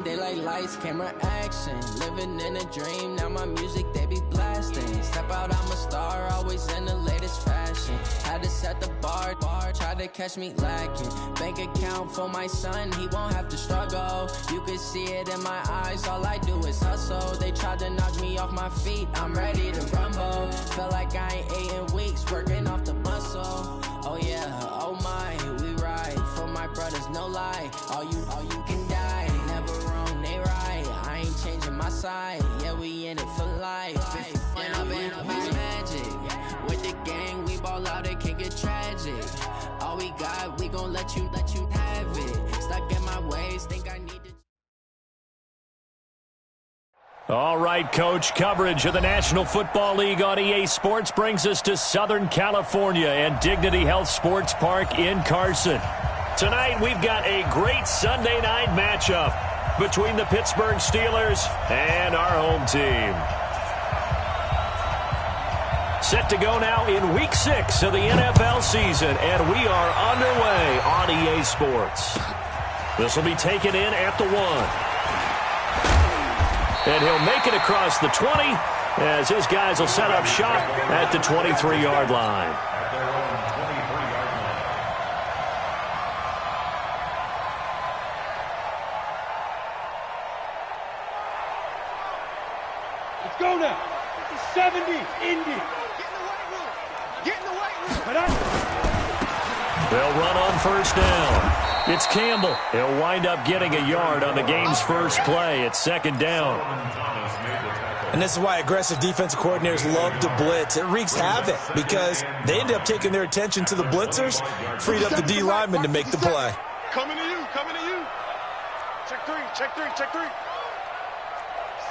They like lights, camera, action. Living in a dream, now my music they be blasting. Step out, I'm a star, always in the latest fashion. Had to set the bar, try to catch me lacking. Bank account for my son, he won't have to struggle. You can see it in my eyes, all I do is hustle. They tried to knock me off my feet, I'm ready to rumble. Felt like I ain't ate in weeks, working off the muscle. Oh yeah, oh my, we ride for my brothers, no lie. All you can die, never wrong, they right. I ain't changing my side, yeah, we in it for life. When I been up is magic. With the gang, we ball out, it can get tragic. All we got, we gon' let you have it. Stuck in my ways, think I need to. All right, Coach, coverage of the National Football League on EA Sports brings us to Southern California and Dignity Health Sports Park in Carson. Tonight, we've got a great Sunday night matchup between the Pittsburgh Steelers and our home team. Set to go now in Week 6 of the NFL season, and we are underway on EA Sports. This will be taken in at the 1. And he'll make it across the 20 as his guys will set up shop at the 23-yard line. Let's go now. 70, Indy. Get in the weight room. They'll run on first down. It's Campbell. He'll wind up getting a yard on the game's first play. It's second down. And this is why aggressive defensive coordinators love to blitz. It wreaks havoc because they end up taking their attention to the blitzers, freed up the D lineman to make the play. Coming to you, coming to you. Check three, check three, check three.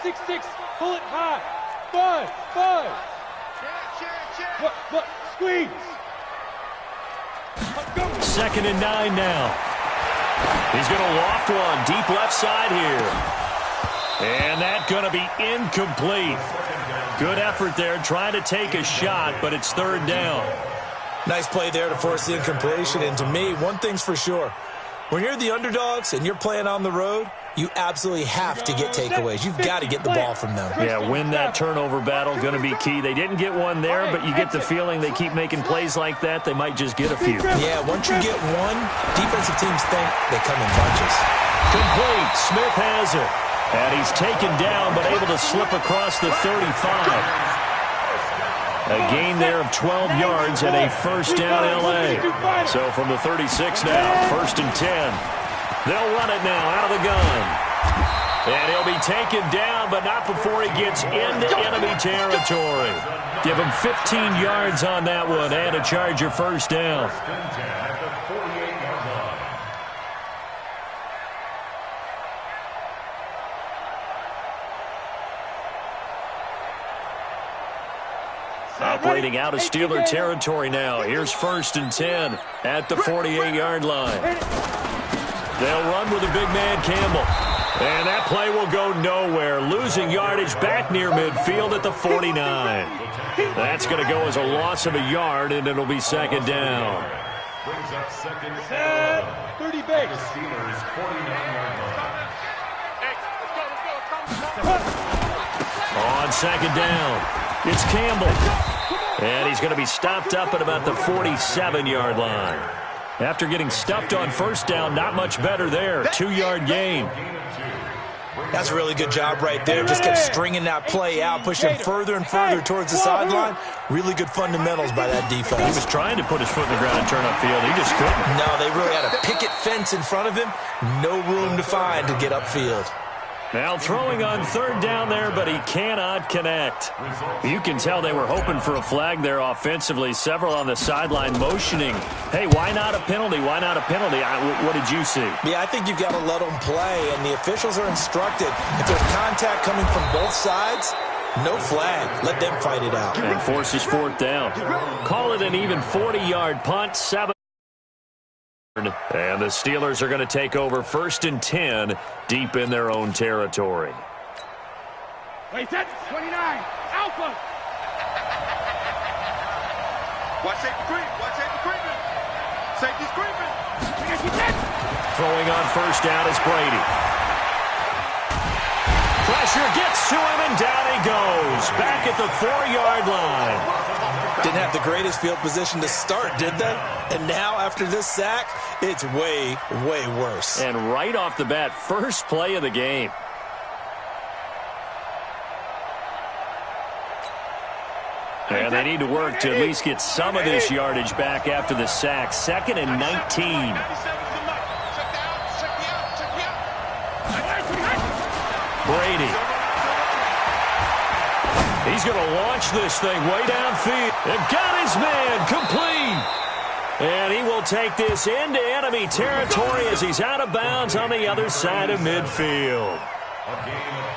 6-6, pull it high. 5. Check. Squeeze. Second and 9 now. He's going to loft one deep left side here. And that's going to be incomplete. Good effort there trying to take a shot, but it's third down. Nice play there to force the incompletion. And to me, one thing's for sure. When you're the underdogs and you're playing on the road, you absolutely have to get takeaways. You've got to get the ball from them. Yeah, win that turnover battle, going to be key. They didn't get one there, but you get the feeling they keep making plays like that, they might just get a few. Yeah, once you get one, defensive teams think they come in bunches. Complete. Smith has it. And he's taken down, but able to slip across the 35. A gain there of 12 yards and a first down L.A. So from the 36 now, first and 10. They'll run it now out of the gun. And he'll be taken down, but not before he gets into enemy territory. Give him 15 yards on that one and a Charger first down. Operating out of Steeler territory now. Here's first and 10 at the 48-yard line. They'll run with a big man, Campbell. And that play will go nowhere. Losing yardage back near midfield at the 49. That's going to go as a loss of a yard, and it'll be second down. Brings up second and 30 base. Steelers 49-yard line. On second down. It's Campbell. And he's going to be stopped up at about the 47-yard line. After getting stuffed on first down, not much better there. 2-yard gain. That's a really good job right there. Just kept stringing that play out, pushing further and further towards the sideline. Really good fundamentals by that defense. He was trying to put his foot in the ground and turn upfield. He just couldn't. No, they really had a picket fence in front of him. No room to find to get upfield. Now throwing on third down there, but he cannot connect. You can tell they were hoping for a flag there offensively. Several on the sideline motioning. Hey, why not a penalty? Why not a penalty? What did you see? Yeah, I think you've got to let them play, and the officials are instructed. If there's contact coming from both sides, no flag. Let them fight it out. And forces fourth down. Call it an even 40-yard punt, 7. And the Steelers are going to take over first and 10 deep in their own territory. Wait, that's 29. Alpha. Watch safety creep. Watch safety creeping. Safety's creeping. Throwing on first down is Brady. pressure gets to him, and down he goes. Back at the 4-yard line. Didn't have the greatest field position to start, did they? And now, after this sack, it's way, way worse. And right off the bat, first play of the game. And they need to work to at least get some of this yardage back after the sack. 2nd and 19. Brady. He's going to launch this thing way downfield. And got his man complete. And he will take this into enemy territory as he's out of bounds on the other side of midfield.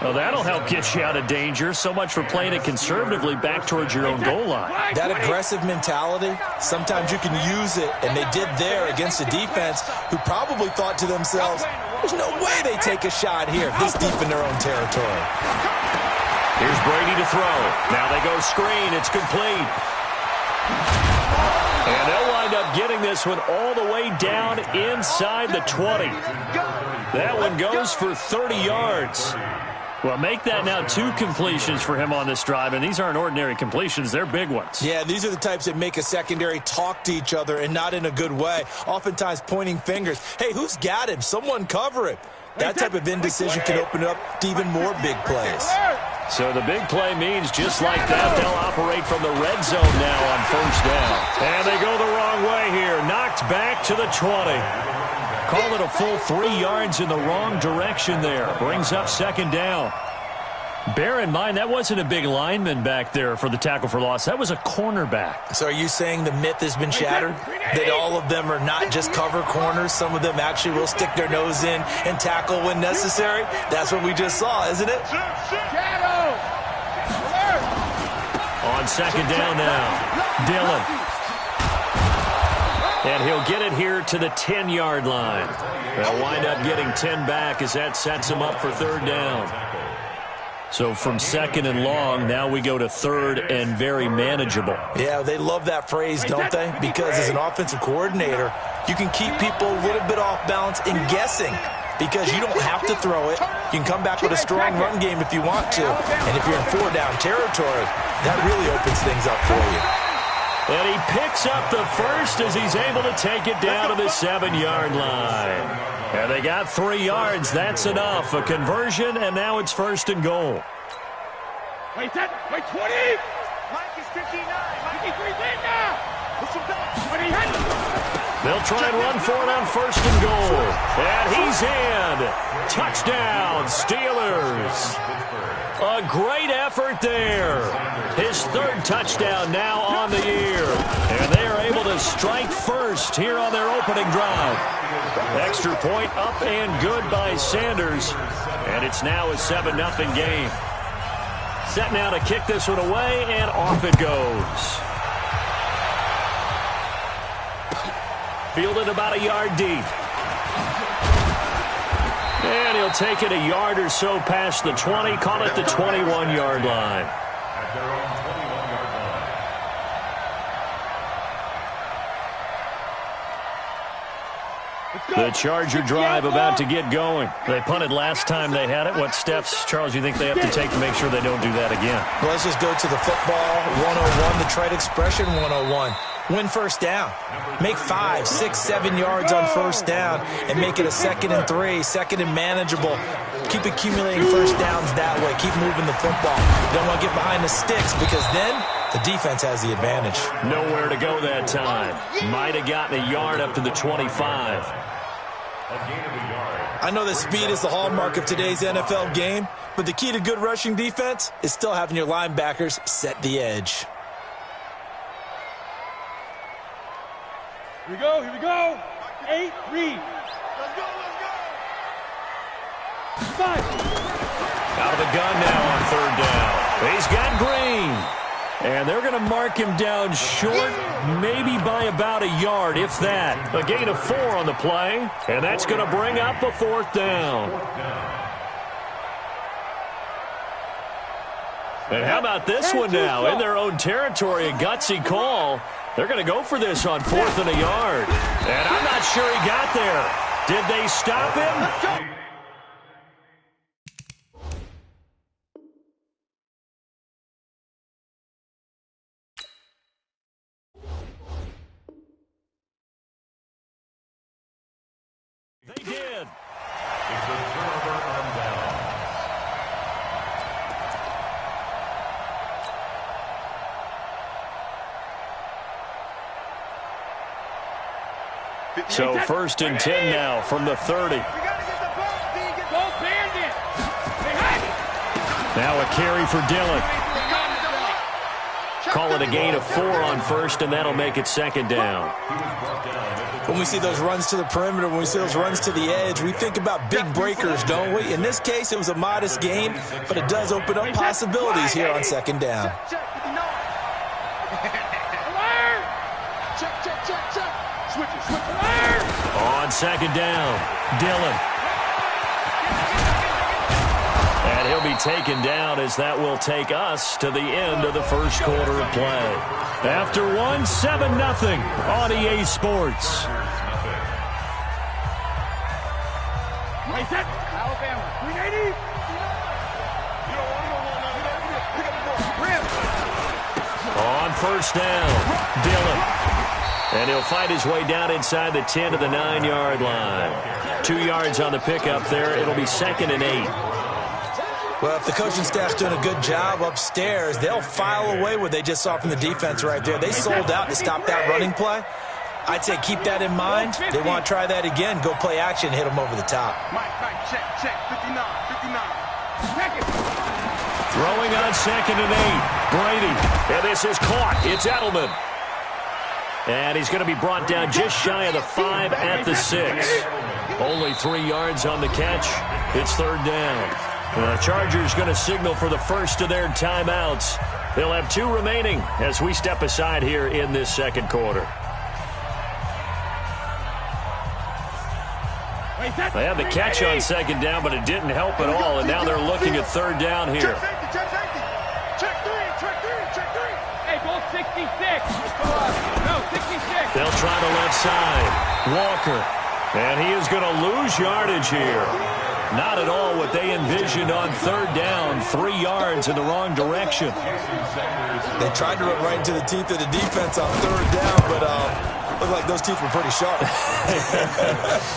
Well, that'll help get you out of danger. So much for playing it conservatively back towards your own goal line. That aggressive mentality, sometimes you can use it, and they did there against a defense who probably thought to themselves, there's no way they take a shot here this deep in their own territory. Here's Brady to throw. Now they go screen. It's complete. And they'll wind up getting this one all the way down inside the 20. That one goes for 30 yards. Well, make that now 2 completions for him on this drive, and these aren't ordinary completions. They're big ones. Yeah, these are the types that make a secondary talk to each other, and not in a good way, oftentimes pointing fingers. Hey, who's got him? Someone cover him. That type of indecision can open up to even more big plays. So the big play means just like that, they'll operate from the red zone now on first down. And they go the wrong way here. Knocked back to the 20. Call it a full 3 yards in the wrong direction there. Brings up 2nd down. Bear in mind, that wasn't a big lineman back there for the tackle for loss. That was a cornerback. So are you saying the myth has been shattered? That all of them are not just cover corners? Some of them actually will stick their nose in and tackle when necessary? That's what we just saw, isn't it? On 2nd down now, Dillon. And he'll get it here to the 10-yard line. They'll wind up getting 10 back as that sets him up for 3rd down. So from 2nd and long, now we go to 3rd and very manageable. Yeah, they love that phrase, don't they? Because as an offensive coordinator, you can keep people a little bit off balance and guessing. Because you don't have to throw it. You can come back with a strong run game if you want to. And if you're in 4-down territory, that really opens things up for you. And he picks up the first as he's able to take it down to the 7-yard line. And they got 3 yards. That's enough. A conversion, and now it's 1st and goal. Wait, 20. Mike is 59. Mike, 3 now. They'll try and run for it on 1st and goal. And he's in. Touchdown, Steelers. A great effort there. His 3rd touchdown now on the year. And they are able to strike first here on their opening drive. Extra point up and good by Sanders. And it's now a 7-0 game. Set now to kick this one away, and off it goes. Fielded about a yard deep. And he'll take it a yard or so past the 20, call it the 21-yard line. The Charger drive about to get going. They punted last time they had it. What steps, Charles, you think they have to take to make sure they don't do that again? Well, let's just go to the football 101, the trade expression 101. Win 1st down. Make 5, 6, 7 yards on 1st down and make it a 2nd and 3, 2nd and manageable. Keep accumulating 1st downs that way. Keep moving the football. You don't want to get behind the sticks because then the defense has the advantage. Nowhere to go that time. Might have gotten a yard up to the 25. I know that speed is the hallmark of today's NFL game, but the key to good rushing defense is still having your linebackers set the edge. Here we go. 8, read. Let's go. 5. Out of the gun now on 3rd down. He's got Green. And they're going to mark him down short, maybe by about a yard, if that. A gain of 4 on the play, and that's going to bring up a 4th down. And how about this one now? In their own territory, a gutsy call. They're going to go for this on 4th and a yard. And I'm not sure he got there. Did they stop him? They did. It's a turnover on down. So 1st and 10 now from the 30. Now a carry for Dillon. Call it a gain of 4 on 1st, and that'll make it 2nd down. When we see those runs to the perimeter, when we see those runs to the edge, we think about big breakers, don't we? In this case, it was a modest gain, but it does open up possibilities here on 2nd down. On 2nd down, Dillon. And he'll be taken down as that will take us to the end of the first quarter of play. After 1, 7-0 on EA Sports. Alabama, 380. On 1st down, Dillon. And he'll fight his way down inside the 10 to the 9-yard line. 2 yards on the pickup there. It'll be 2nd and 8. Well, if the coaching staff's doing a good job upstairs, they'll file away what they just saw from the defense right there. They sold out to stop that running play. I'd say keep that in mind. They want to try that again. Go play action and hit them over the top. Check, 59. Throwing on 2nd and 8. Brady. And this is caught. It's Edelman. And he's going to be brought down just shy of the 5 at the 6. Only 3 yards on the catch. It's 3rd down. The Chargers going to signal for the first of their timeouts. They'll have 2 remaining as we step aside here in this 2nd quarter. They had the catch on 2nd down, but it didn't help at all, and now they're looking at 3rd down here. Check three. Hey, go 66. No, 66. They'll try the left side. Walker. And he is going to lose yardage here. Not at all what they envisioned on 3rd down. 3 yards in the wrong direction. They tried to run right into the teeth of the defense on 3rd down, but looked like those teeth were pretty sharp.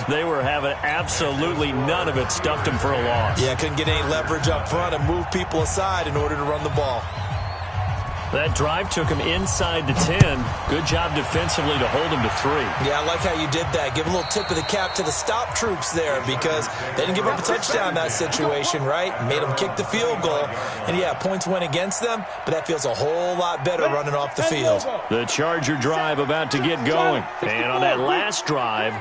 They were having absolutely none of it. Stuffed them for a loss. Yeah, couldn't get any leverage up front and move people aside in order to run the ball. That drive took him inside the 10. Good job defensively to hold him to 3. Yeah, I like how you did that. Give a little tip of the cap to the stop troops there because they didn't give up a touchdown in that situation, right? Made them kick the field goal. And, yeah, points went against them, but that feels a whole lot better running off the field. The Charger drive about to get going. And on that last drive,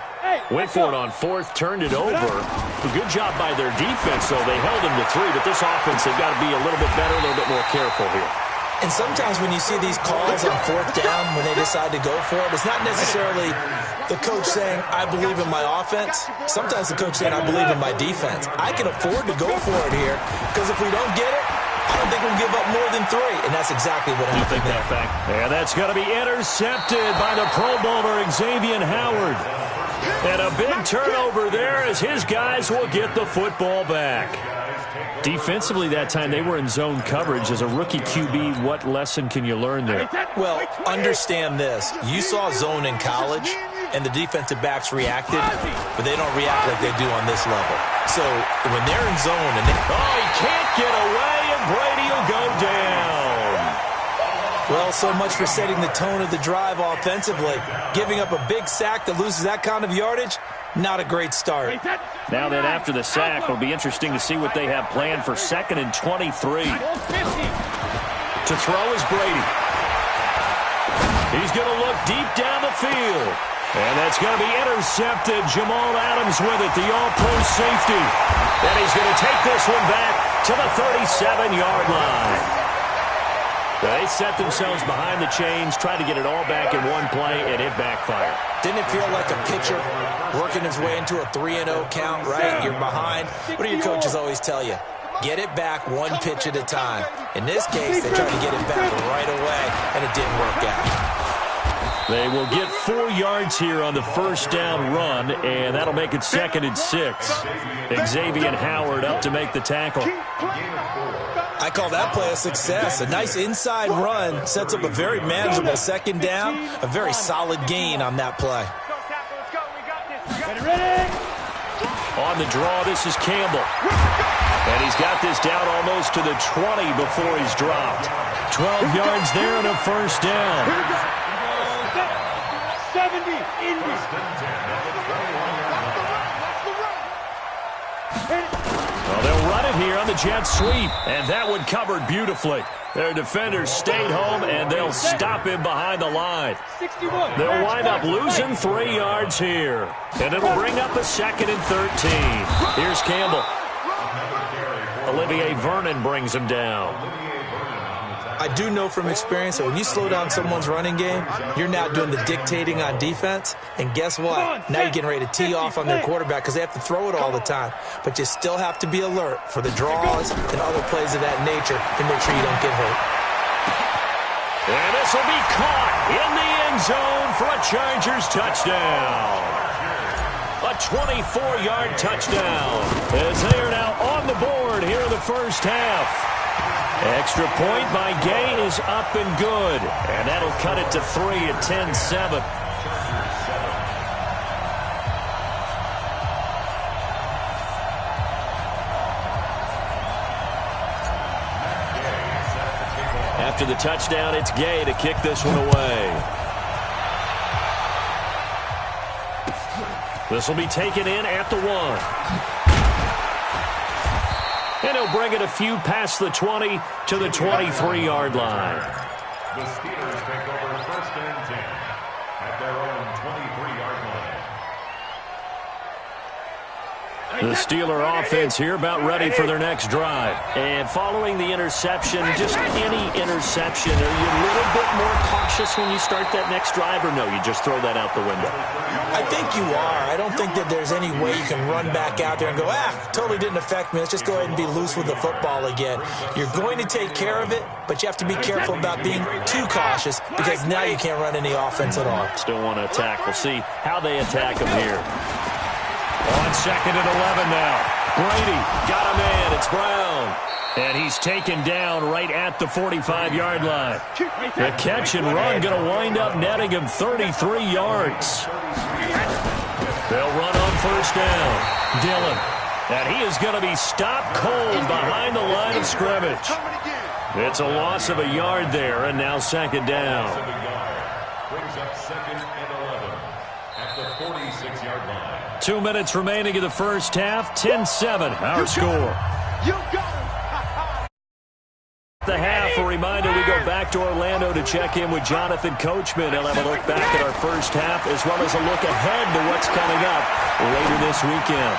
went for it on 4th, turned it over. A good job by their defense, though. They held him to 3, but this offense, they've got to be a little bit better, a little bit more careful here. And sometimes when you see these calls on 4th down when they decide to go for it, it's not necessarily the coach saying, I believe in my offense. Sometimes the coach saying, I believe in my defense. I can afford to go for it here because if we don't get it, I don't think we'll give up more than 3. And that's exactly what happened there. And that's going to be intercepted by the Pro Bowler, Xavier Howard. And a big turnover there as his guys will get the football back. Defensively that time, they were in zone coverage. As a rookie QB, what lesson can you learn there? Well, understand this. You saw zone in college, and the defensive backs reacted, but they don't react like they do on this level. So when they're in zone and they... Oh, he can't get away, and Brady will go down. Well, so much for setting the tone of the drive offensively. Giving up a big sack that loses that kind of yardage, not a great start. Now that after the sack, it'll be interesting to see what they have planned for 2nd and 23. To throw is Brady. He's going to look deep down the field. And that's going to be intercepted. Jamal Adams with it, the all-pro safety. And he's going to take this one back to the 37-yard line. They set themselves behind the chains, tried to get it all back in one play, and it backfired. Didn't it feel like a pitcher working his way into a 3-0 count, right? You're behind. What do your coaches always tell you? Get it back 1 pitch at a time. In this case, they tried to get it back right away, and it didn't work out. They will get 4 yards here on the 1st down run, and that'll make it 2nd and 6. Xavier Howard up to make the tackle. I call that play a success. A nice inside run sets up a very manageable 2nd down, a very solid gain on that play. On the draw, this is Campbell. And he's got this down almost to the 20 before he's dropped. 12 yards there and a first down. 70, Indy. Well, they'll run it here on the jet sweep, and that one covered beautifully. Their defenders stayed home, and they'll stop him behind the line. 61. They'll wind up losing 3 yards here, and it'll bring up a 2nd and 13. Here's Campbell. Olivier Vernon brings him down. I do know from experience that when you slow down someone's running game, you're now doing the dictating on defense. And guess what? Now you're getting ready to tee off on their quarterback because they have to throw it all the time. But you still have to be alert for the draws and other plays of that nature to make sure you don't get hurt. And this will be caught in the end zone for a Chargers touchdown. A 24-yard touchdown as they are now on the board here in the first half. Extra point by Gay is up and good. And that'll cut it to 3 at 10-7. After the touchdown, it's Gay to kick this one away. This will be taken in at the 1. And he'll bring it a few past the 20 to the 23-yard line. The Steelers take over 1st and 10 at their own 23-yard line. The Steeler offense here about ready for their next drive. And following the interception, just any interception, are you a little bit more cautious when you start that next drive, or no, you just throw that out the window? I think you are. I don't think that there's any way you can run back out there and go, totally didn't affect me. Let's just go ahead and be loose with the football again. You're going to take care of it, but you have to be careful about being too cautious because now you can't run any offense at all. Still want to attack. We'll see how they attack him here. On 2nd and 11 now. Brady got a man. It's Brown. And he's taken down right at the 45-yard line. The catch and run going to wind up netting him 33 yards. They'll run on 1st down. Dillon. And he is going to be stopped cold behind the line of scrimmage. It's a loss of a yard there, and now 2nd down. Brings up 2nd and 11 at the 46-yard line. 2 minutes remaining in the first half. 10-7, our score. The half, a reminder, we go back to Orlando to check in with Jonathan Coachman. He'll have a look back at our first half as well as a look ahead to what's coming up later this weekend.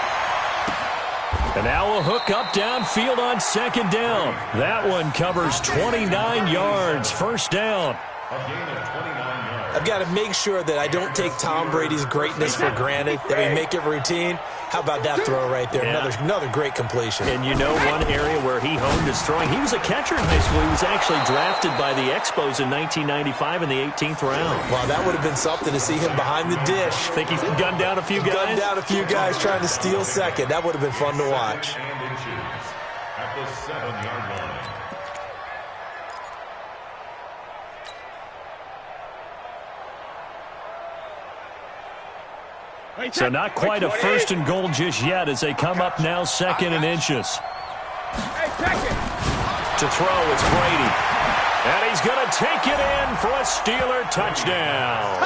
And now a hook up downfield on 2nd down. That one covers 29 yards. 1st down. A gain of 29 yards. I've got to make sure that I don't take Tom Brady's greatness for granted, that we make it routine. How about that throw right there? Yeah. Another great completion. And you know one area where he honed his throwing, he was a catcher in high school. He was actually drafted by the Expos in 1995 in the 18th round. Wow, that would have been something to see him behind the dish. Think he gunned down a few guys? Gunned down a few guys trying to steal 2nd. That would have been fun to watch. And inches at the 7-yard line. So not quite a 1st and goal just yet as they come up now 2nd and inches. To throw, it's Brady. And he's going to take it in for a Steeler touchdown.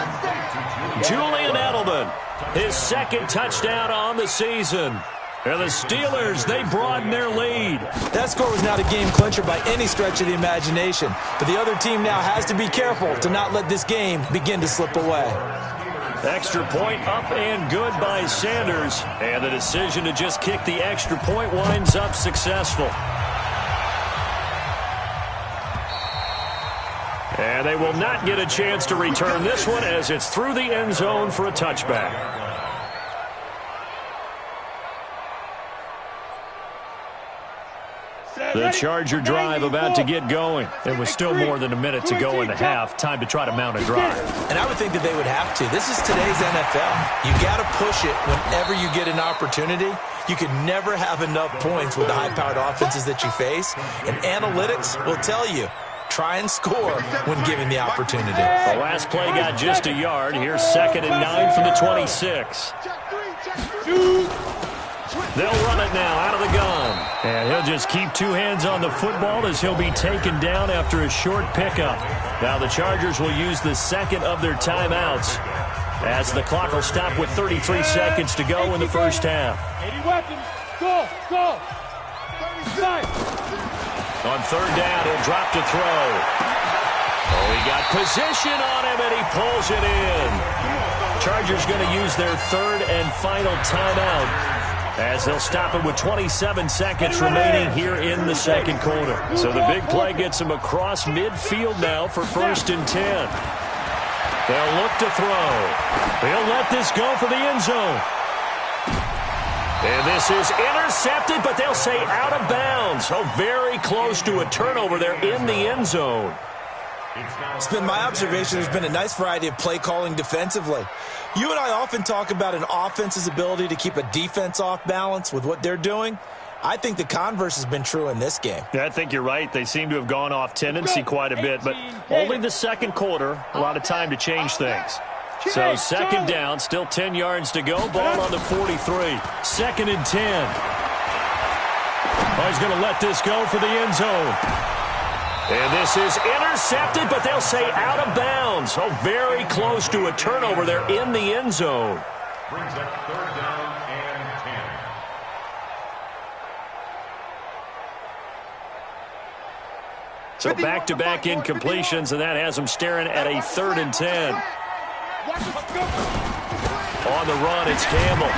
Julian Edelman, his 2nd touchdown on the season. And the Steelers, they broaden their lead. That score was not a game clincher by any stretch of the imagination. But the other team now has to be careful to not let this game begin to slip away. Extra point up and good by Sanders. And the decision to just kick the extra point winds up successful. And they will not get a chance to return this one as it's through the end zone for a touchback. The Charger drive about to get going. It was still more than a minute to go in the half. Time to try to mount a drive. And I would think that they would have to. This is today's NFL. You got to push it whenever you get an opportunity. You could never have enough points with the high-powered offenses that you face. And analytics will tell you, try and score when given the opportunity. The last play got just a yard. Here's 2nd and 9 from the 26. They'll run it now out of the gun. And he'll just keep two hands on the football as he'll be taken down after a short pickup. Now the Chargers will use the second of their timeouts as the clock will stop with 33 seconds to go in the first half. 80 weapons. Go. On third down, he'll drop to throw. Oh, he got position on him, and he pulls it in. Chargers going to use their third and final timeout as they'll stop it with 27 seconds remaining here in the second quarter. So the big play gets him across midfield now for 1st and 10. They'll look to throw. They'll let this go for the end zone. And this is intercepted, but they'll say out of bounds. So very close to a turnover there in the end zone. It's been my observation there's been a nice variety of play calling defensively. You and I often talk about an offense's ability to keep a defense off balance with what they're doing. I think the converse has been true in this game. Yeah, I think you're right. They seem to have gone off tendency quite a bit, but only the second quarter, a lot of time to change things. So second down, still 10 yards to go. Ball on the 43. 2nd and 10. Oh, he's going to let this go for the end zone. And this is intercepted, but they'll say out of bounds. Oh, very close to a turnover there in the end zone. Brings up 3rd down and 10. So back-to-back incompletions, and that has them staring at a 3rd and 10. On the run, it's Campbell.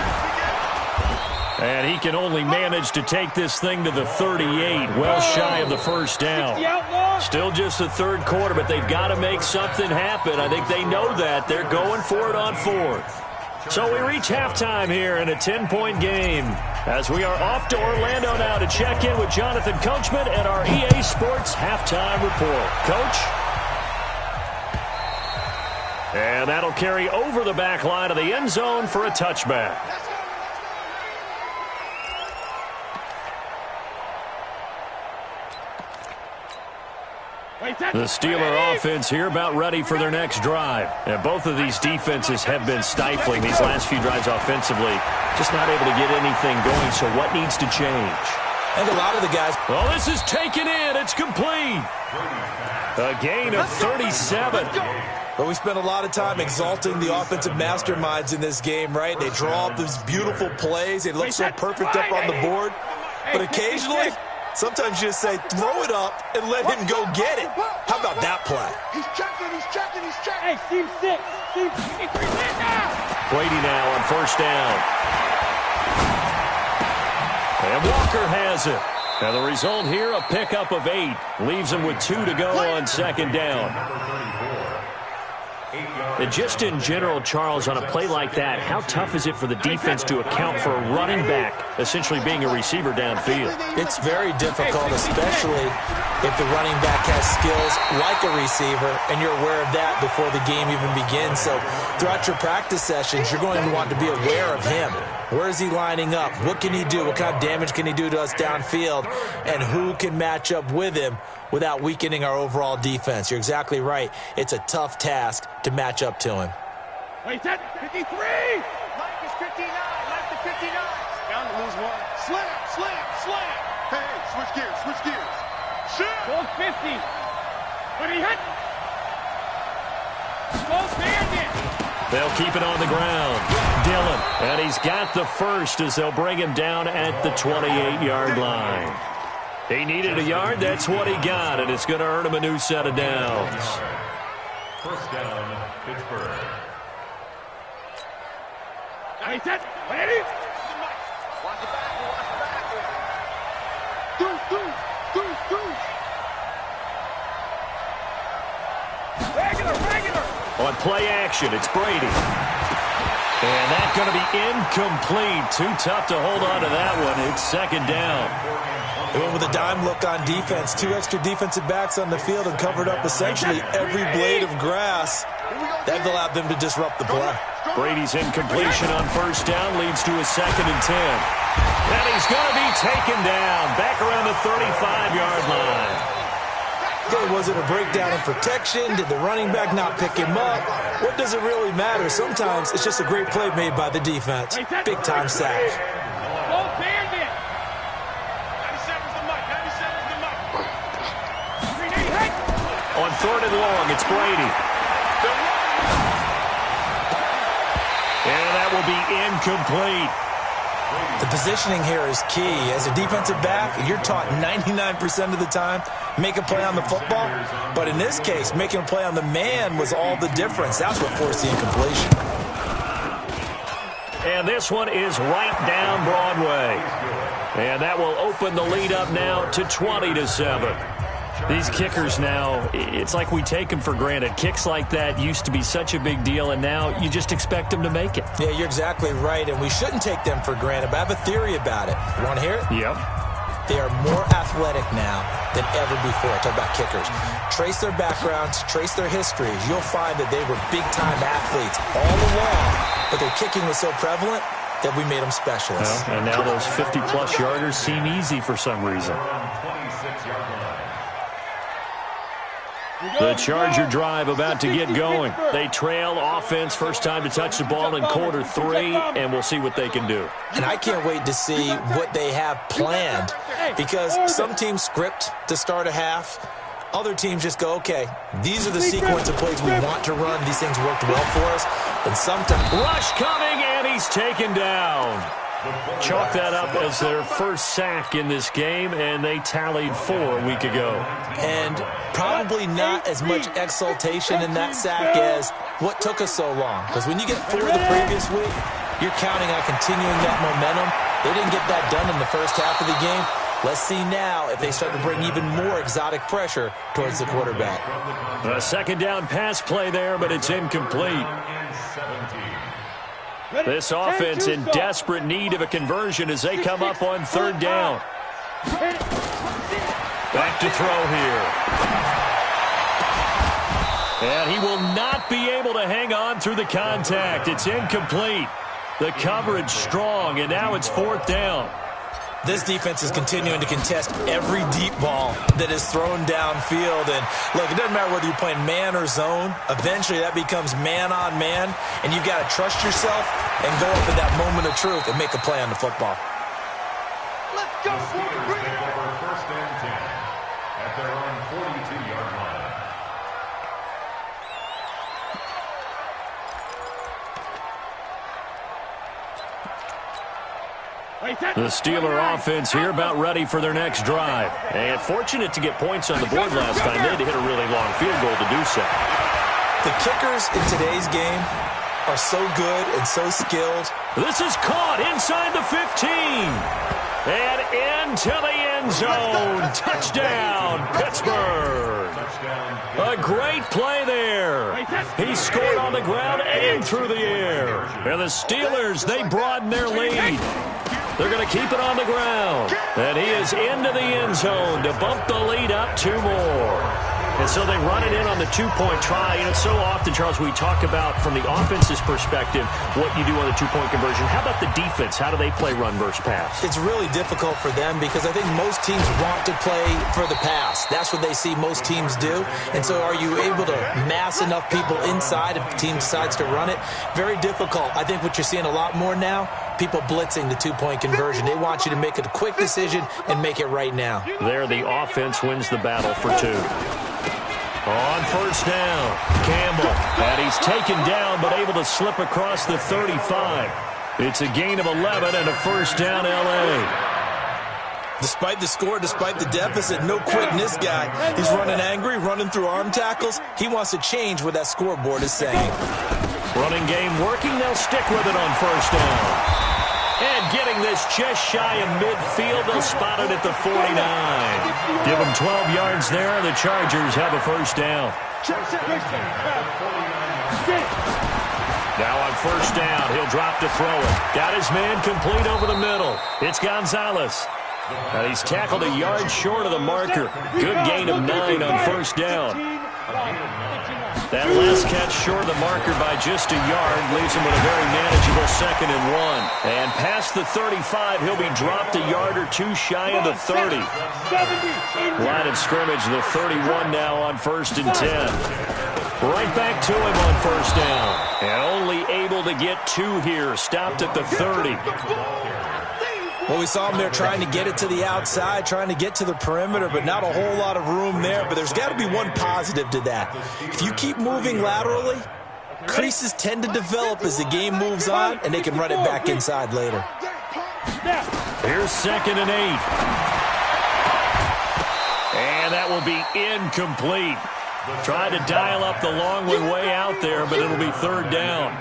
And he can only manage to take this thing to the 38, well shy of the first down. Still just the third quarter, but they've got to make something happen. I think they know that. They're going for it on 4th. So we reach halftime here in a 10-point game as we are off to Orlando now to check in with Jonathan Coachman and our EA Sports Halftime Report. Coach? And that'll carry over the back line of the end zone for a touchback. The Steeler offense here about ready for their next drive. And both of these defenses have been stifling these last few drives offensively. Just not able to get anything going, so what needs to change? And a lot of the guys... Well, this is taken in. It's complete. A gain of 37. But we spent a lot of time exalting the offensive masterminds in this game, right? They draw up these beautiful plays. They look so perfect up on the board. But occasionally... sometimes you just say, throw it up and let him go get it. How about that play? He's checking. Hey, team 6. Team 3 now. Brady now on 1st down. And Walker has it. And the result here, a pickup of 8. Leaves him with 2 to go on 2nd down. And just in general, Charles, on a play like that, how tough is it for the defense to account for a running back essentially being a receiver downfield? It's very difficult, especially if the running back has skills like a receiver, and you're aware of that before the game even begins. So throughout your practice sessions, you're going to want to be aware of him. Where is he lining up? What can he do? What kind of damage can he do to us downfield? And who can match up with him without weakening our overall defense? You're exactly right. It's a tough task to match up to him. Wait, that 53! Mike is 59. Mike to 59. Down to lose 1. Slam. Hey, switch gears. Shoot! Goal 50. But he hit. Goal bandit. They'll keep it on the ground. Dillon. And he's got the first as they'll bring him down at the 28-yard line. He needed a yard. That's what he got, and it's going to earn him a new set of downs. 1st down, Pittsburgh. Nice hit. Ready? Watch it back. Regular. On play action, it's Brady. And that's going to be incomplete. Too tough to hold on to that one. It's 2nd down. They went with a dime look on defense. 2 extra defensive backs on the field and covered up essentially every blade of grass. That allowed them to disrupt the play. Brady's incompletion on 1st down leads to a 2nd and 10. And he's going to be taken down back around the 35-yard line. Okay, was it a breakdown in protection? Did the running back not pick him up? What does it really matter? Sometimes it's just a great play made by the defense. Big-time sack. on 3rd and long. It's Brady. And that will be incomplete. The positioning here is key. As a defensive back, you're taught 99% of the time, make a play on the football. But in this case, making a play on the man was all the difference. That's what forced the incompletion. And this one is right down Broadway. And that will open the lead up now to 20-7. These kickers now, it's like we take them for granted. Kicks like that used to be such a big deal, and now you just expect them to make it. Yeah, you're exactly right, and we shouldn't take them for granted, but I have a theory about it. You want to hear it? Yep. They are more athletic now than ever before. Talk about kickers. Trace their backgrounds, trace their histories. You'll find that they were big-time athletes all along, but their kicking was so prevalent that we made them specialists. Well, and now those 50-plus yarders seem easy for some reason. The Charger drive about to get going. They trail offense, first time to touch the ball in quarter 3, and we'll see what they can do. And I can't wait to see what they have planned, because some teams script to start a half. Other teams just go, okay, these are the sequence of plays we want to run. These things worked well for us. And sometimes... Rush coming, and he's taken down. Chalk that up as their first sack in this game, and they tallied 4 a week ago. And probably not as much exultation in that sack as what took us so long. Because when you get 4 the previous week, you're counting on continuing that momentum. They didn't get that done in the first half of the game. Let's see now if they start to bring even more exotic pressure towards the quarterback. A second down pass play there, but it's incomplete. This offense in desperate need of a conversion as they come up on 3rd down. Back to throw here. And he will not be able to hang on through the contact. It's incomplete. The coverage strong, and now it's 4th down. This defense is continuing to contest every deep ball that is thrown downfield. And, look, it doesn't matter whether you're playing man or zone. Eventually, that becomes man-on-man, and you've got to trust yourself and go up at that moment of truth and make a play on the football. Let's go! Take over 1st and 10 at their own 42-yard line. The Steeler offense here about ready for their next drive. And fortunate to get points on the board last time. They had to hit a really long field goal to do so. The kickers in today's game are so good and so skilled. This is caught inside the 15. And into the end zone. Touchdown, Pittsburgh. A great play there. He scored on the ground and through the air. And the Steelers, they broaden their lead. They're going to keep it on the ground. And he is into the end zone to bump the lead up 2 more. And so they run it in on the 2-point try. You know, so often, Charles, we talk about, from the offense's perspective, what you do on the 2-point conversion. How about the defense? How do they play run versus pass? It's really difficult for them because I think most teams want to play for the pass. That's what they see most teams do. And so are you able to mass enough people inside if the team decides to run it? Very difficult. I think what you're seeing a lot more now, people blitzing the 2-point conversion. They want you to make a quick decision and make it right now. There, the offense wins the battle for 2. On 1st down, Campbell. And he's taken down, but able to slip across the 35. It's a gain of 11 and a 1st down, L.A. Despite the score, despite the deficit, no quitting this guy. He's running angry, running through arm tackles. He wants to change what that scoreboard is saying. Running game working. They'll stick with it on 1st down. And getting this just shy of midfield, they'll spot it at the 49. Give them 12 yards there. The Chargers have a 1st down. Now on 1st down, he'll drop to throw it. Got his man complete over the middle. It's Gonzalez. And he's tackled a yard short of the marker. Good gain of 9 on 1st down. That last catch short of the marker by just a yard leaves him with a very manageable 2nd and 1. And past the 35, he'll be dropped a yard or 2 shy of the 30. Line of scrimmage, the 31 now on 1st and 10. Right back to him on 1st down. And only able to get 2 here, stopped at the 30. Well, we saw him there trying to get it to the outside, trying to get to the perimeter, but not a whole lot of room there. But there's got to be one positive to that. If you keep moving laterally, creases tend to develop as the game moves on, and they can run it back inside later. Here's 2nd and 8. And that will be incomplete. Tried to dial up the long way out there, but it'll be 3rd down.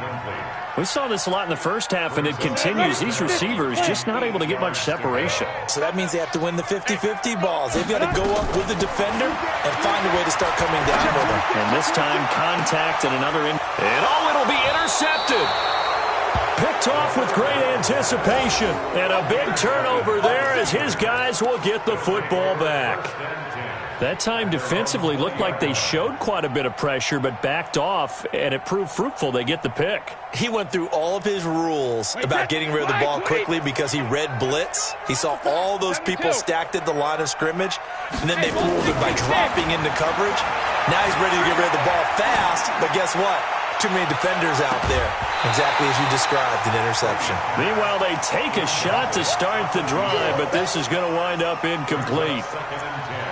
We saw this a lot in the first half, and it continues. These receivers just not able to get much separation. So that means they have to win the 50-50 balls. They've got to go up with the defender and find a way to start coming down with them. And this time, contact and another in. And it'll be intercepted. Picked off with great anticipation. And a big turnover there as his guys will get the football back. That time defensively looked like they showed quite a bit of pressure but backed off, and it proved fruitful. They get the pick. He went through all of his rules about getting rid of the ball quickly because he read blitz. He saw all those people stacked at the line of scrimmage, and then they fooled him by dropping into coverage. Now he's ready to get rid of the ball fast, but guess what? Too many defenders out there. Exactly as you described, an interception. Meanwhile, they take a shot to start the drive, but this is going to wind up incomplete.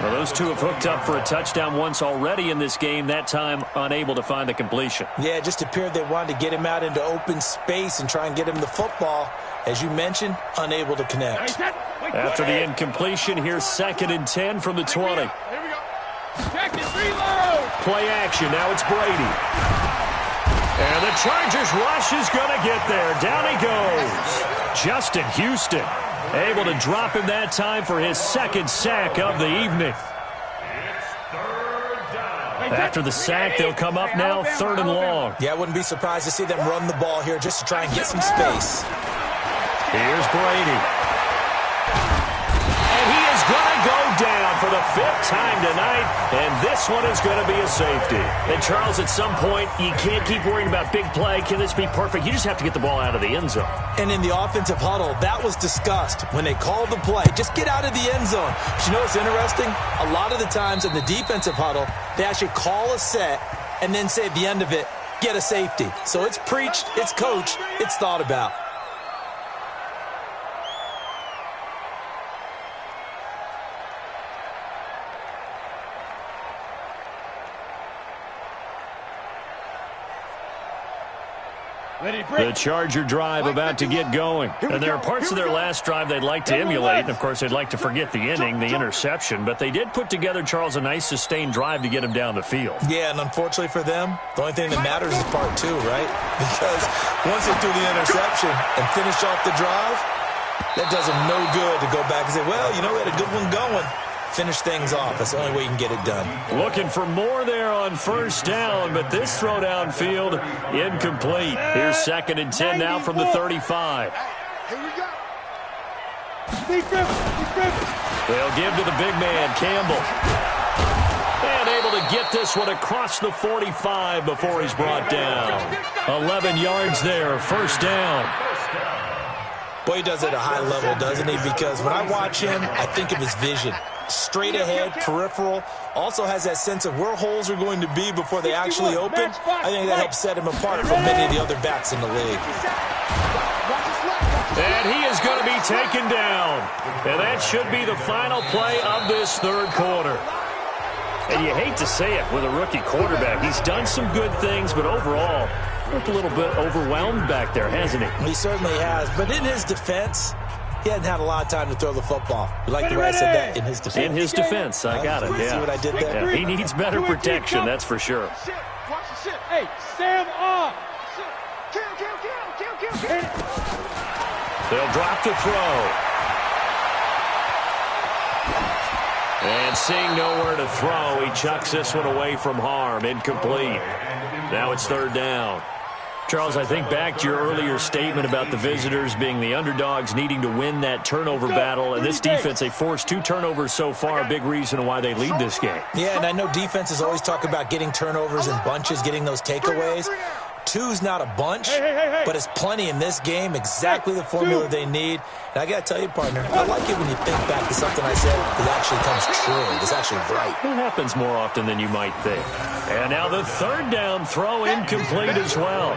Well, those two have hooked up for a touchdown once already in this game, that time unable to find the completion. Yeah, it just appeared they wanted to get him out into open space and try and get him the football. As you mentioned, unable to connect. After the incompletion, here's 2nd and 10 from the 20. Here we go. Check it, reload. Play action. Now it's Brady. And the Chargers rush is going to get there. Down he goes. Justin Houston able to drop him that time for his 2nd sack of the evening. After the sack, they'll come up now 3rd and long. Yeah, I wouldn't be surprised to see them run the ball here just to try and get some space. Here's Brady. And he is going to go down for the 5th time tonight, and this one is going to be a safety. And, Charles, at some point, you can't keep worrying about big play. Can this be perfect? You just have to get the ball out of the end zone. And in the offensive huddle, that was discussed when they called the play. Just get out of the end zone. But you know what's interesting? A lot of the times in the defensive huddle, they actually call a set and then say at the end of it, get a safety. So it's preached, it's coached, it's thought about. The Charger drive about to get going. And there are parts of their last drive they'd like to emulate. And, of course, they'd like to forget the inning, the interception. But they did put together, Charles, a nice sustained drive to get him down the field. Yeah, and unfortunately for them, the only thing that matters is part 2, right? Because once they threw the interception and finished off the drive, that does them no good to go back and say, well, you know, we had a good one going. Finish things off. That's the only way you can get it done. Looking for more there on 1st down, but this throw downfield incomplete. Here's 2nd and 10 now from the 35. Here we go. They'll give to the big man, Campbell. And able to get this one across the 45 before he's brought down. 11 yards there, 1st down. Boy, he does it at a high level, doesn't he? Because when I watch him, I think of his vision. Straight ahead, peripheral. Also has that sense of where holes are going to be before they actually open. I think that helps set him apart from many of the other backs in the league. And he is going to be taken down. And that should be the final play of this 3rd quarter. And you hate to say it with a rookie quarterback. He's done some good things, but overall, looked a little bit overwhelmed back there, hasn't he? He certainly has. But in his defense, he hadn't had a lot of time to throw the football. You like the way I said that? In his defense. In his defense, I got it, yeah. See what I did there? Yeah, he needs better protection, that's for sure. Watch the shit. Hey, Sam off. Kill. They'll drop to throw. And seeing nowhere to throw, he chucks this one away from harm. Incomplete. Now it's 3rd down. Charles, I think back to your earlier statement about the visitors being the underdogs needing to win that turnover battle. And this defense, they forced 2 turnovers so far, a big reason why they lead this game. Yeah, and I know defenses always talk about getting turnovers in bunches, getting those takeaways. Two's not a bunch, but it's plenty in this game, exactly the formula they need. And I got to tell you, partner, I like it when you think back to something I said that actually comes true. It's actually right. It happens more often than you might think. And now the third down throw incomplete as well.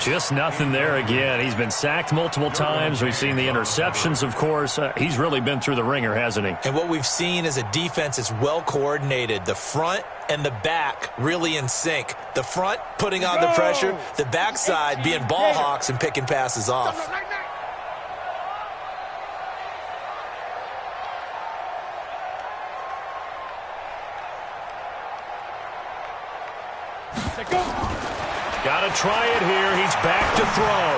Just nothing there again. He's been sacked multiple times. We've seen the interceptions, of course. He's really been through the ringer, hasn't he? And what we've seen is a defense that's well coordinated. The front and the back really in sync. The front putting on the pressure, the backside being ball hawks and picking passes off. Got to try it here. He's back to throw.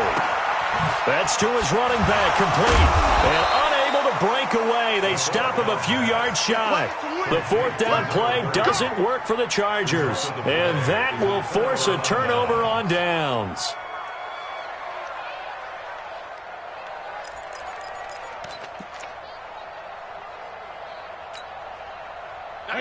That's to his running back, complete. And unable to break away. They stop him a few yards shy. The fourth down play doesn't work for the Chargers. And that will force a turnover on downs.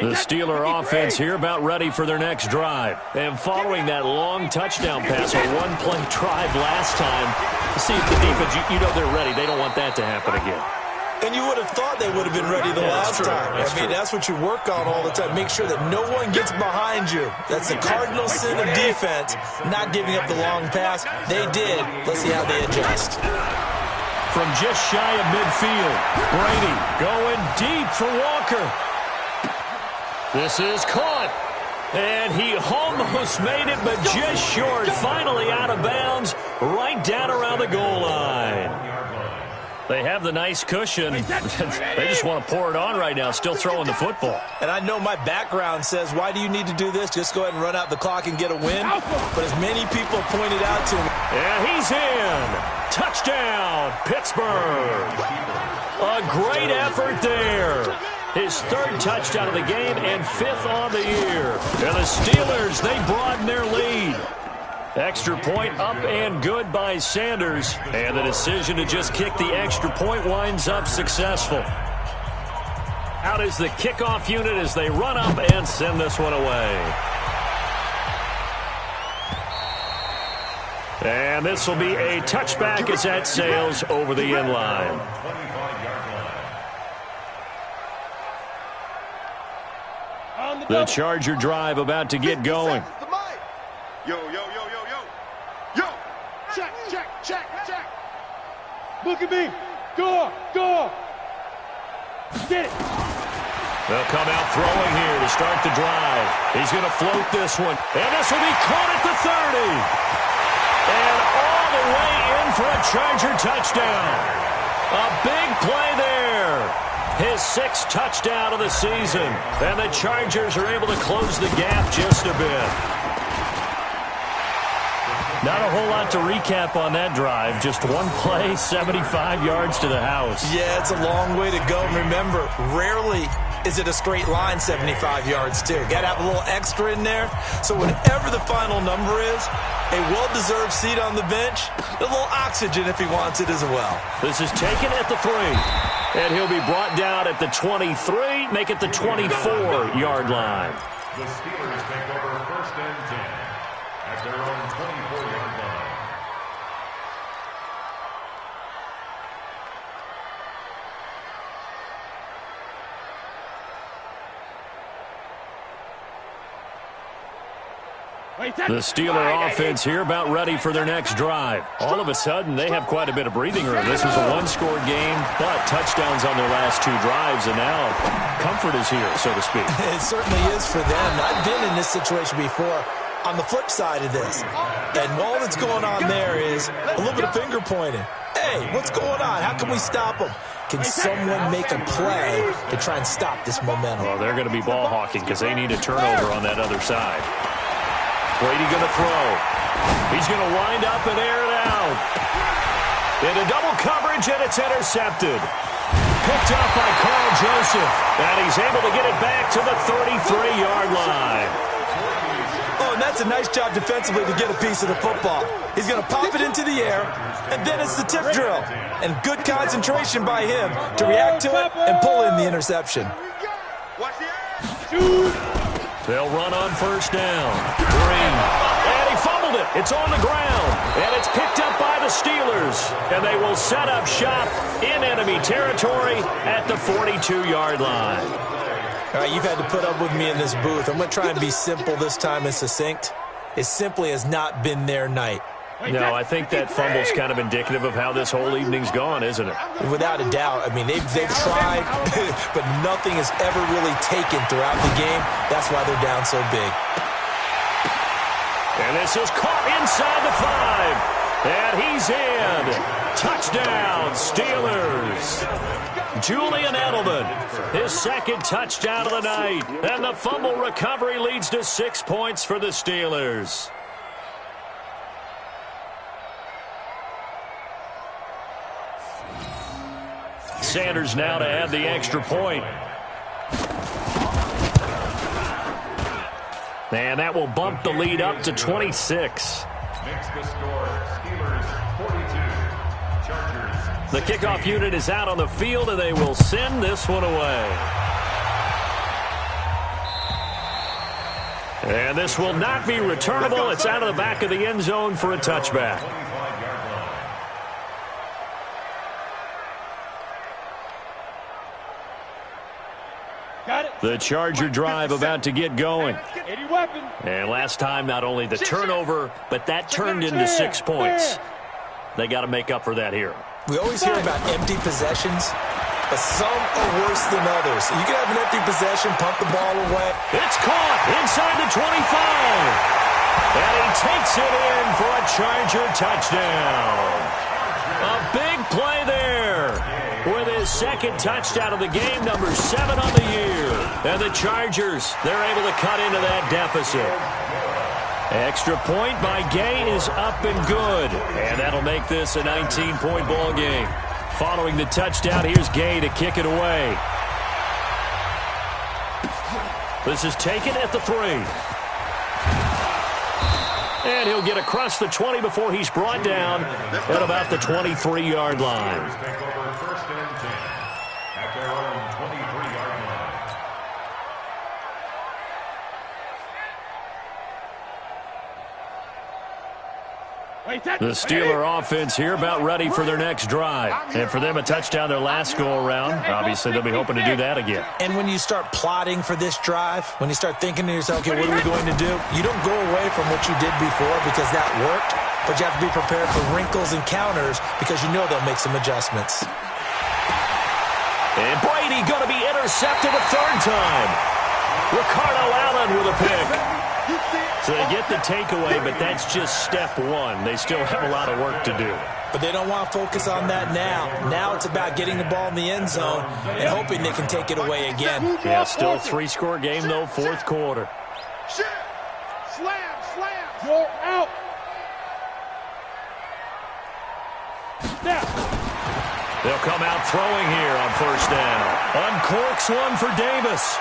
The Steeler offense here about ready for their next drive. And following that long touchdown pass, a one-play drive last time, to see if the defense, you know they're ready. They don't want that to happen again. And you would have thought they would have been ready the last time. I mean, that's what you work on all the time. Make sure that no one gets behind you. That's the cardinal sin of defense, not giving up the long pass. They did. Let's see how they adjust. From just shy of midfield, Brady going deep for Walker. This is caught, and he almost made it, but just short. Finally out of bounds, right down around the goal line. They have the nice cushion. They just want to pour it on right now, still throwing the football. And I know my background says, why do you need to do this? Just go ahead and run out the clock and get a win. But as many people pointed out to me. And he's in. Touchdown, Pittsburgh. A great effort there. His third touchdown of the game and fifth on the year. And the Steelers, they broaden their lead. Extra point up and good by Sanders. And the decision to just kick the extra point winds up successful. Out is the kickoff unit as they run up and send this one away. And this will be a touchback as that sails over the end line. The Charger drive about to get going. Yo, yo, yo, yo, yo. Yo. Check, check, check, check. Look at me. Go, go. Get it. They'll come out throwing here to start the drive. He's going to float this one. And this will be caught at the 30. And all the way in for a Charger touchdown. A big play there. His sixth touchdown of the season. And the Chargers are able to close the gap just a bit. Not a whole lot to recap on that drive. Just one play, 75 yards to the house. Yeah, it's a long way to go. Remember, rarely is it a straight line 75 yards, too. Got to have a little extra in there. So whatever the final number is, a well-deserved seat on the bench, a little oxygen if he wants it as well. This is taken at the 3. And he'll be brought down at the 23, make it the 24-yard line. The Steelers take over first and 10 at their own 24-yard line. The Steeler offense here about ready for their next drive. All of a sudden, they have quite a bit of breathing room. This was a one-score game, but touchdowns on their last two drives, and now comfort is here, so to speak. It certainly is for them. I've been in this situation before on the flip side of this. And all that's going on there is a little bit of finger pointing. Hey, what's going on? How can we stop them? Can someone make a play to try and stop this momentum? Well, they're going to be ball hawking because they need a turnover on that other side. Brady going to throw. He's going to wind up and air it out. Into double coverage, and it's intercepted. Picked up by Carl Joseph. And he's able to get it back to the 33-yard line. Oh, and that's a nice job defensively to get a piece of the football. He's going to pop it into the air, and then it's the tip drill. And good concentration by him to react to it and pull in the interception. They'll run on first down. Green. And he fumbles fumbled it. It's on the ground, and it's picked up by the Steelers. And they will set up shop in enemy territory at the 42-yard line. All right, you've had to put up with me in this booth. I'm going to try and be simple this time and succinct. It simply has not been their night. No, I think that fumble's kind of indicative of how this whole evening's gone, isn't it? Without a doubt. I mean, they've tried, but nothing has ever really taken throughout the game. That's why they're down so big. And this is caught inside the 5. And he's in. Touchdown, Steelers. Julian Edelman, his second touchdown of the night. And the fumble recovery leads to 6 points for the Steelers. Sanders now to add the extra point. And that will bump the lead up to 26. Makes the score, Steelers 42, Chargers. The kickoff unit is out on the field, and they will send this one away. And this will not be returnable. It's out of the back of the end zone for a touchback. The Charger drive about to get going. And last time, not only the turnover, but that turned into 6 points. They got to make up for that here. We always hear about empty possessions, but some are worse than others. You can have an empty possession, pump the ball away. It's caught inside the 25. And he takes it in for a Charger touchdown. A big play there. With his second touchdown of the game, number 7 on the year. And the Chargers, they're able to cut into that deficit. Extra point by Gay is up and good. And that'll make this a 19-point ball game. Following the touchdown, here's Gay to kick it away. This is taken at the 3. And he'll get across the 20 before he's brought down at about the 23-yard line. First and 10 at their own 23-yard line. The Steeler offense here about ready for their next drive. And for them, a touchdown their last go-around. Obviously, they'll be hoping to do that again. And when you start plotting for this drive, when you start thinking to yourself, okay, what are we going to do? You don't go away from what you did before because that worked, but you have to be prepared for wrinkles and counters because you know they'll make some adjustments. And Brady going to be intercepted a third time. Ricardo Allen with a pick. So they get the takeaway, but that's just step one. They still have a lot of work to do. But they don't want to focus on that now. Now it's about getting the ball in the end zone and hoping they can take it away again. Yeah, still a 3-score game, though, fourth quarter. Slam, you're out. They'll come out throwing here on first down. Uncorks one for Davis.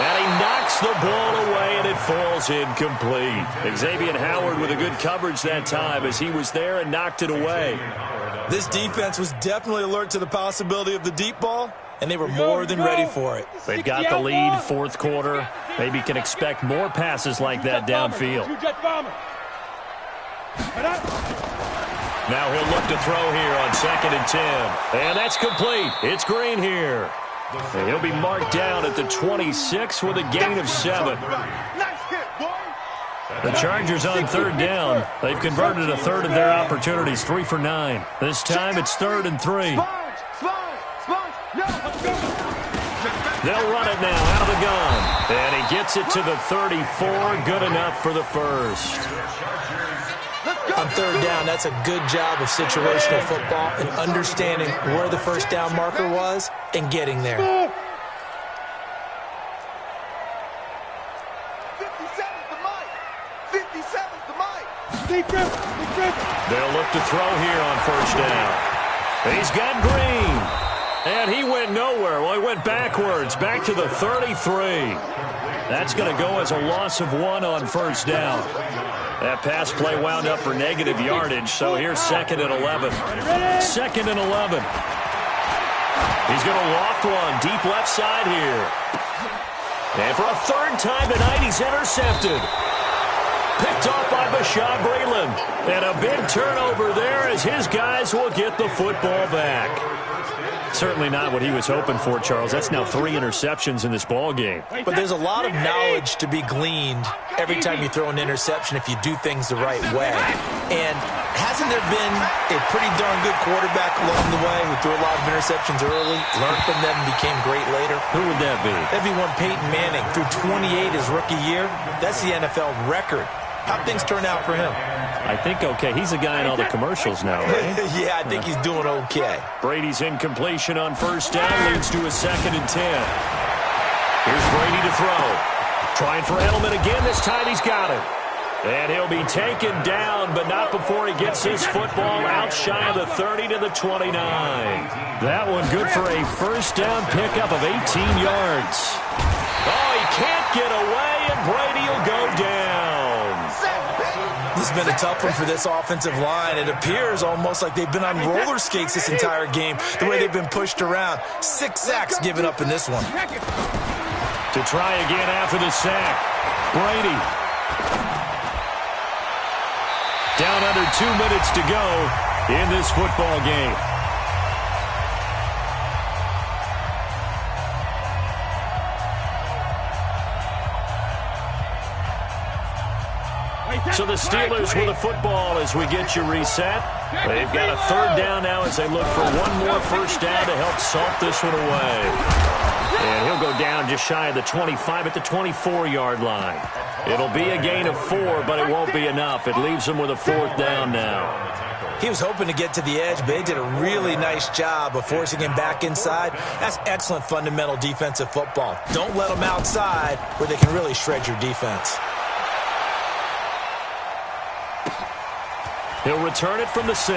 And he knocks the ball away, and it falls incomplete. Xavier Howard with a good coverage that time as he was there and knocked it away. This defense was definitely alert to the possibility of the deep ball, and they were more than ready for it. They've got the lead, fourth quarter. Maybe can expect more passes like that downfield. Now he'll look to throw here on 2nd and 10. And that's complete. It's Green here. And he'll be marked down at the 26 with a gain of 7. The Chargers on third down. They've converted a third of their opportunities, 3 for 9. This time it's 3rd and 3. They'll run it now out of the gun. And he gets it to the 34. Good enough for the first. On third down, that's a good job of situational football and understanding where the first down marker was and getting there. 57's the mic. 57's the mic. They'll look to throw here on first down. He's got Green. And he went nowhere. Well, he went backwards, back to the 33. That's going to go as a loss of 1 on first down. That pass play wound up for negative yardage, so here's 2nd and 11. 2nd and 11. He's going to loft one deep left side here. And for a third time tonight, he's intercepted. picked off by Bashaud Breeland. And a big turnover there as his guys will get the football back. Certainly not what he was hoping for, Charles. That's now 3 interceptions in this ball game. But there's a lot of knowledge to be gleaned every time you throw an interception if you do things the right way. And hasn't there been a pretty darn good quarterback along the way who threw a lot of interceptions early, learned from them, and became great later? Who would that be? That'd be one Peyton Manning. Threw 28 his rookie year. That's the NFL record. How'd things turn out for him? I think okay. He's a guy in all the commercials now, right? Yeah, I think he's doing okay. Brady's incompletion on first down leads to a 2nd and 10. Here's Brady to throw. Trying for Edelman again. This time he's got it. And he'll be taken down, but not before he gets his football out shy of the 30 to the 29. That one good for a first down pickup of 18 yards. Oh, he can't get away, and Brady will go down. This has been a tough one for this offensive line. It appears almost like they've been on roller skates this entire game, the way they've been pushed around. 6 sacks given up in this one. To try again after the sack, Brady. Down under 2 minutes to go in this football game. So the Steelers with the football as we get you reset. They've got a 3rd down now as they look for one more first down to help salt this one away. And he'll go down just shy of the 25 at the 24-yard line. It'll be a gain of 4, but it won't be enough. It leaves them with a 4th down now. He was hoping to get to the edge, but they did a really nice job of forcing him back inside. That's excellent fundamental defensive football. Don't let them outside where they can really shred your defense. He'll return it from the 6.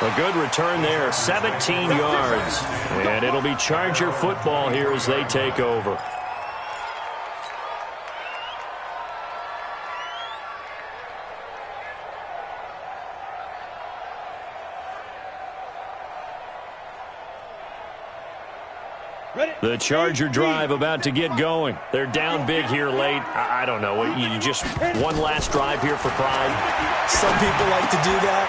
A good return there, 17 yards. And it'll be Charger football here as they take over. The Charger drive about to get going. They're down big here late. I don't know. You just one last drive here for pride? Some people like to do that.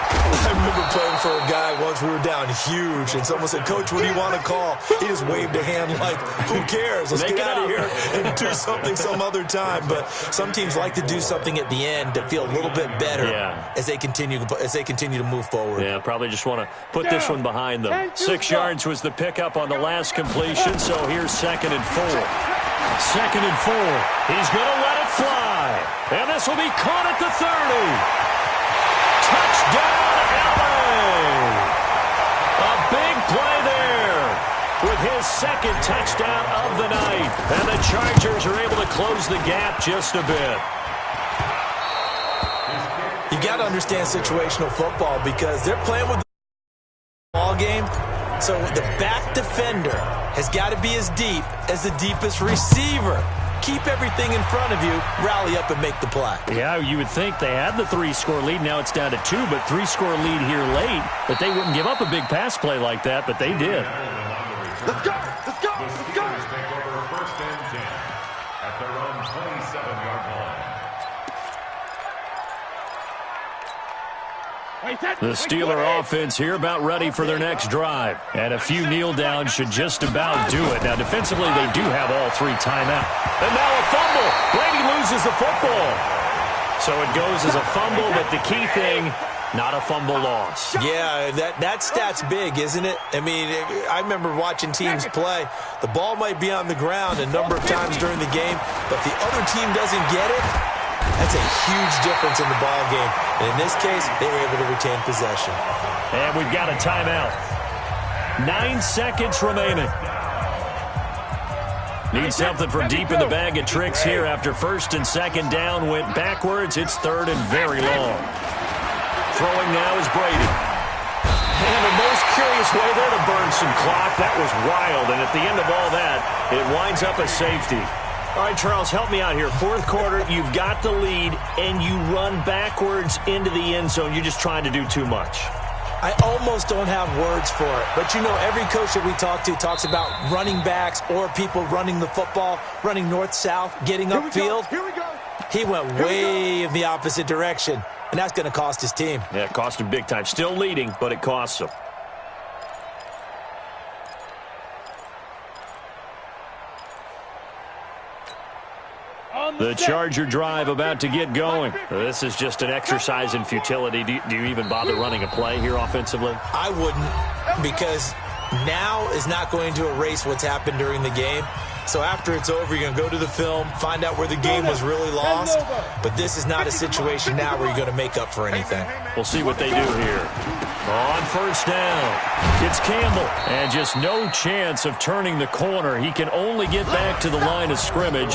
I remember playing for a guy once. We were down huge, and someone said, "Coach, what do you want to call?" He just waved a hand like, who cares? Let's get out of here and do something some other time. But some teams like to do something at the end to feel a little bit better as they continue to move forward. Yeah, probably just want to put this one behind them. 6 yards was the pickup on the last completion, so here's 2nd and 4. 2nd and 4. He's going to let it fly. And this will be caught at the 30. Touchdown, LA. A big play there with his 2nd touchdown of the night. And the Chargers are able to close the gap just a bit. You got to understand situational football because they're playing with the ball game. So the back defender has got to be as deep as the deepest receiver. Keep everything in front of you, rally up and make the play. Yeah, you would think they had the 3-score lead. Now it's down to 2, but 3-score lead here late. But they wouldn't give up a big pass play like that, but they did. Let's go! Let's go! Let's go! Take over 1st and 10 at their own 27-yard line. The Steeler offense here about ready for their next drive. And a few kneel downs should just about do it. Now, defensively, they do have all 3 timeouts. And now a fumble. Brady loses the football. So it goes as a fumble, but the key thing, not a fumble loss. Yeah, that stat's big, isn't it? I mean, I remember watching teams play. The ball might be on the ground a number of times during the game, but the other team doesn't get it. That's a huge difference in the ball game. And in this case, they were able to retain possession. And we've got a timeout. 9 seconds remaining. Need something from deep in the bag of tricks here after 1st and 2nd down went backwards. It's 3rd and very long. Throwing now is Brady. And the most curious way there to burn some clock. That was wild. And at the end of all that, it winds up a safety. All right, Charles, help me out here. 4th quarter, you've got the lead, and you run backwards into the end zone. You're just trying to do too much. I almost don't have words for it. But, you know, every coach that we talk to talks about running backs or people running the football, running north-south, getting upfield. Here we go. He went way in the opposite direction, and that's going to cost his team. Yeah, it cost him big time. Still leading, but it costs him. The Charger drive about to get going. This is just an exercise in futility. Do you even bother running a play here offensively? I wouldn't, because now is not going to erase what's happened during the game. So after it's over, you're going to go to the film, find out where the game was really lost. But this is not a situation now where you're going to make up for anything. We'll see what they do here. On first down, it's Campbell. And just no chance of turning the corner. He can only get back to the line of scrimmage.